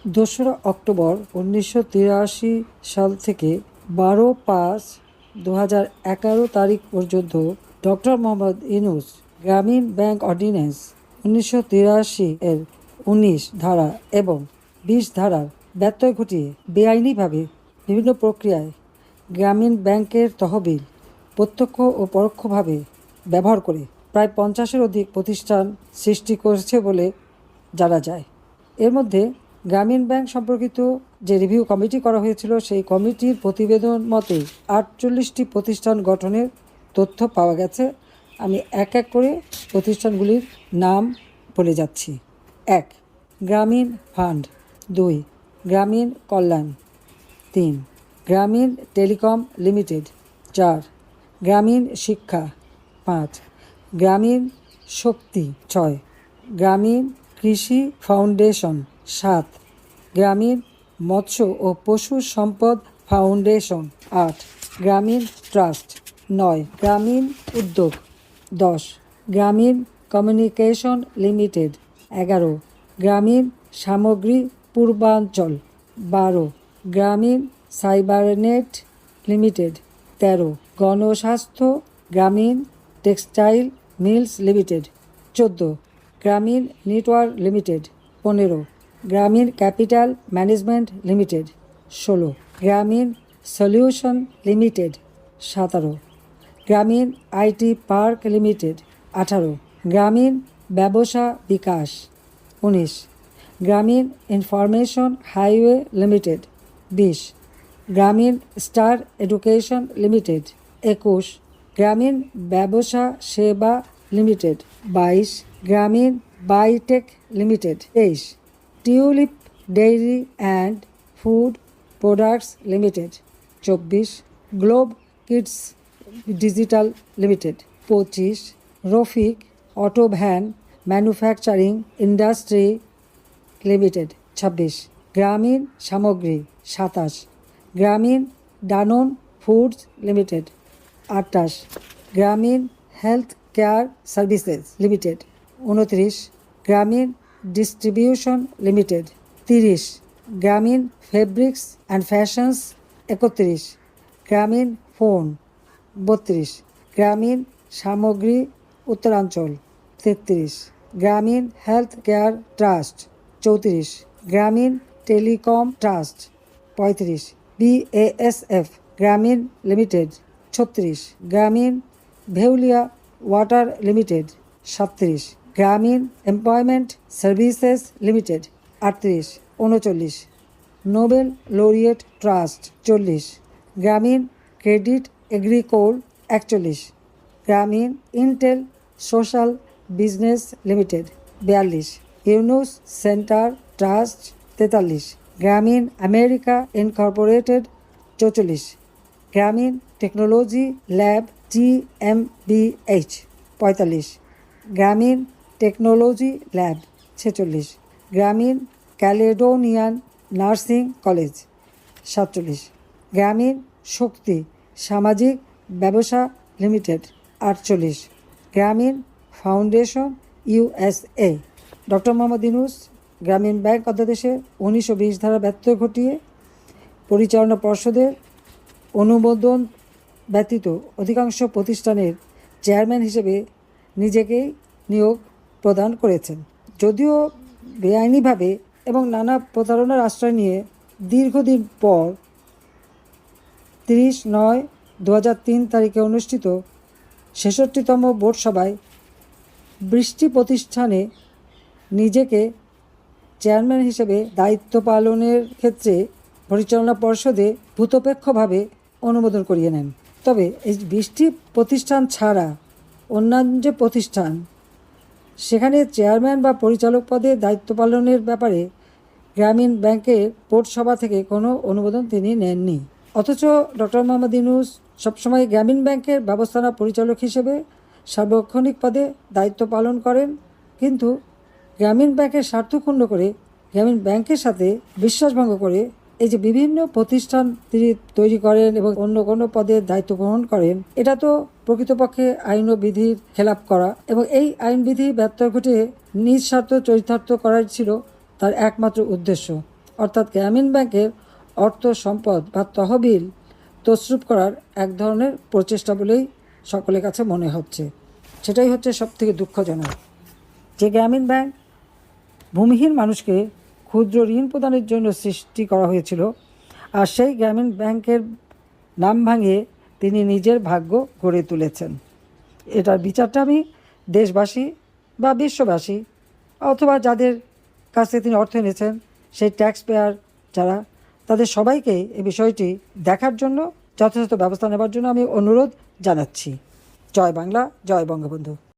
2রা October 1983 সাল থেকে 12/5/2011 তারিখ পর্যন্ত ডক্টর মোহাম্মদ ইউনূস গ্রামীণ ব্যাংক অর্ডিন্যান্স 1983-এর 19 ধারা এবং 20 ধারার ব্যত্যয় ঘটিয়ে বেআইনিভাবে বিভিন্ন প্রক্রিয়ায় গ্রামীণ ব্যাংকের তহবিল প্রত্যক্ষ ও পরোক্ষভাবে ব্যবহার করে প্রায় 50-এর অধিক প্রতিষ্ঠান সৃষ্টি করেছে বলে জানা যায়। এর মধ্যে গ্রামীণ ব্যাংক সম্পর্কিত যে রিভিউ কমিটি করা হয়েছিল সেই কমিটির প্রতিবেদন মতে 48টি প্রতিষ্ঠান গঠনের তথ্য পাওয়া গেছে। আমি এক এক করে প্রতিষ্ঠানগুলির নাম বলে যাচ্ছি। 1. গ্রামীণ ফান্ড। 2. গ্রামীণ কল্যাণ। 3. গ্রামীণ টেলিকম লিমিটেড। 4. গ্রামীণ শিক্ষা। 5. গ্রামীণ শক্তি। 6. গ্রামীণ কৃষি ফাউন্ডেশন। 7. গ্রামীণ মৎস্য ও পশু সম্পদ ফাউন্ডেশন। 8. গ্রামীণ ট্রাস্ট। 9. গ্রামীণ উদ্যোগ। 10. গ্রামীণ কমিউনিকেশন লিমিটেড। 11. গ্রামীণ সামগ্রী পূর্বাঞ্চল। 12. গ্রামীণ সাইবারনেট লিমিটেড। 13. গণস্বাস্থ্য গ্রামীণ টেক্সটাইল মিলস লিমিটেড। 14. গ্রামীণ নেটওয়ার্ক লিমিটেড। 15. গ্রামীণ ক্যাপিটাল ম্যানেজমেন্ট লিমিটেড। 16. গ্রামীণ সলিউশন লিমিটেড। 17. গ্রামীণ আইটি পার্ক লিমিটেড। 18. গ্রামীণ ব্যবসা বিকাশ। 19. গ্রামীণ ইনফরমেশন হাইওয়ে লিমিটেড। 20. গ্রামীণ স্টার এডুকেশন লিমিটেড। 21. গ্রামীণ ব্যবসা সেবা limited. 22. Grameen bytech limited. 23. Tulip dairy and food products limited. 24. Globe kids digital limited. 25. Rafiq auto van manufacturing industry limited. 26. Grameen সামগ্রী। 27. গ্রামীণ ডানন ফুডস লিমিটেড। 28. গ্রামীণ হেলথ কেয়ার সার্ভিসেস লিমিটেড। 29. গ্রামীণ ডিস্ট্রিবিউশন লিমিটেড। 30. গ্রামীণ fabrics and fashions. 31. গ্রামীণ phone. 32. গ্রামীণ সামগ্রী উত্তরাঞ্চল। 33. গ্রামীণ হেলথ কেয়ার ট্রাস্ট। 34. গ্রামীণ টেলিকম ট্রাস্ট। 35. BASF গ্রামীণ লিমিটেড। 36. গ্রামীণ ভেউলিয়া ওয়াটার লিমিটেড। 37. গ্রামীণ employment services limited. 38. 39. Nobel laureate trust. 40. গ্রামীণ ক্রেডিট এগ্রিকোল। 41. গ্রামীণ Intel social business limited. 42. Yunus centre trust. 43. গ্রামীণ আমেরিকা ইনকর্পোরেটেড। 44. গ্রামীণ টেকনোলজি ল্যাব GmbH। 45. গ্রামীণ টেকনোলজি ল্যাব। 46. গ্রামীণ ক্যালেডোনিয়ান নার্সিং কলেজ। 47. গ্রামীণ শক্তি সামাজিক ব্যবসা লিমিটেড। 48. গ্রামীণ foundation USA। Doctor Mohammad Yunus গ্রামীণ ব্যাংক অধ্যাদেশে 1920 ধারা ব্যত্যয় ঘটিয়ে পরিচালনা পর্ষদের অনুমোদন ব্যতীত অধিকাংশ প্রতিষ্ঠানের চেয়ারম্যান হিসেবে নিজেকেই নিয়োগ প্রদান করেছেন। যদিও বেআইনিভাবে এবং নানা প্রতারণার আশ্রয় নিয়ে দীর্ঘদিন পর 30/9/2003 তারিখে অনুষ্ঠিত 66তম বোর্ড সভায় 20টি প্রতিষ্ঠানে নিজেকে চেয়ারম্যান হিসেবে দায়িত্ব পালনের ক্ষেত্রে পরিচালনা পর্ষদে ভূতপেক্ষভাবে অনুমোদন করিয়ে নেন। তবে এই 20টি প্রতিষ্ঠান ছাড়া অন্যান্য যে প্রতিষ্ঠান সেখানে চেয়ারম্যান বা পরিচালক পদে দায়িত্ব পালনের ব্যাপারে গ্রামীণ ব্যাংকের বোর্ড সভা থেকে কোনো অনুমোদন তিনি নেননি। অথচ ডক্টর মোহাম্মদ ইউনূস সবসময় গ্রামীণ ব্যাংকের ব্যবস্থাপনা পরিচালক হিসেবে সার্বক্ষণিক পদে দায়িত্ব পালন করেন, কিন্তু গ্রামীণ ব্যাংকের স্বার্থ ক্ষুণ্ণ করে গ্রামীণ ব্যাংকের সাথে বিশ্বাসভঙ্গ করে এই যে বিভিন্ন প্রতিষ্ঠান তিনি তৈরি করেন এবং অন্য কোনো পদে দায়িত্ব গ্রহণ করেন, এটা তো প্রকৃতপক্ষে আইন ও বিধির খেলাপ করা এবং এই আইনবিধি ব্যত্যয় ঘটে নিজ স্বার্থ চরিতার্থ করাই ছিল তার একমাত্র উদ্দেশ্য। অর্থাৎ গ্রামীণ ব্যাংকের অর্থ সম্পদ বা তহবিল তছরূপ করার এক ধরনের প্রচেষ্টা বলেই সকলের কাছে মনে হচ্ছে। সেটাই হচ্ছে সবথেকে দুঃখজনক, যে গ্রামীণ ব্যাংক ভূমিহীন মানুষকে ক্ষুদ্র ঋণ প্রদানের জন্য সৃষ্টি করা হয়েছিল, আর সেই গ্রামীণ ব্যাংকের নাম ভাঙিয়ে তিনি নিজের ভাগ্য গড়ে তুলেছেন। এটার বিচারটা আমি দেশবাসী বা বিশ্ববাসী অথবা যাদের কাছ থেকে তিনি অর্থ এনেছেন সেই ট্যাক্স পেয়ার যারা, তাদের সবাইকে এই বিষয়টি দেখার জন্য, যথাযথ ব্যবস্থা নেবার জন্য আমি অনুরোধ জানাচ্ছি। জয় বাংলা, জয় বঙ্গবন্ধু।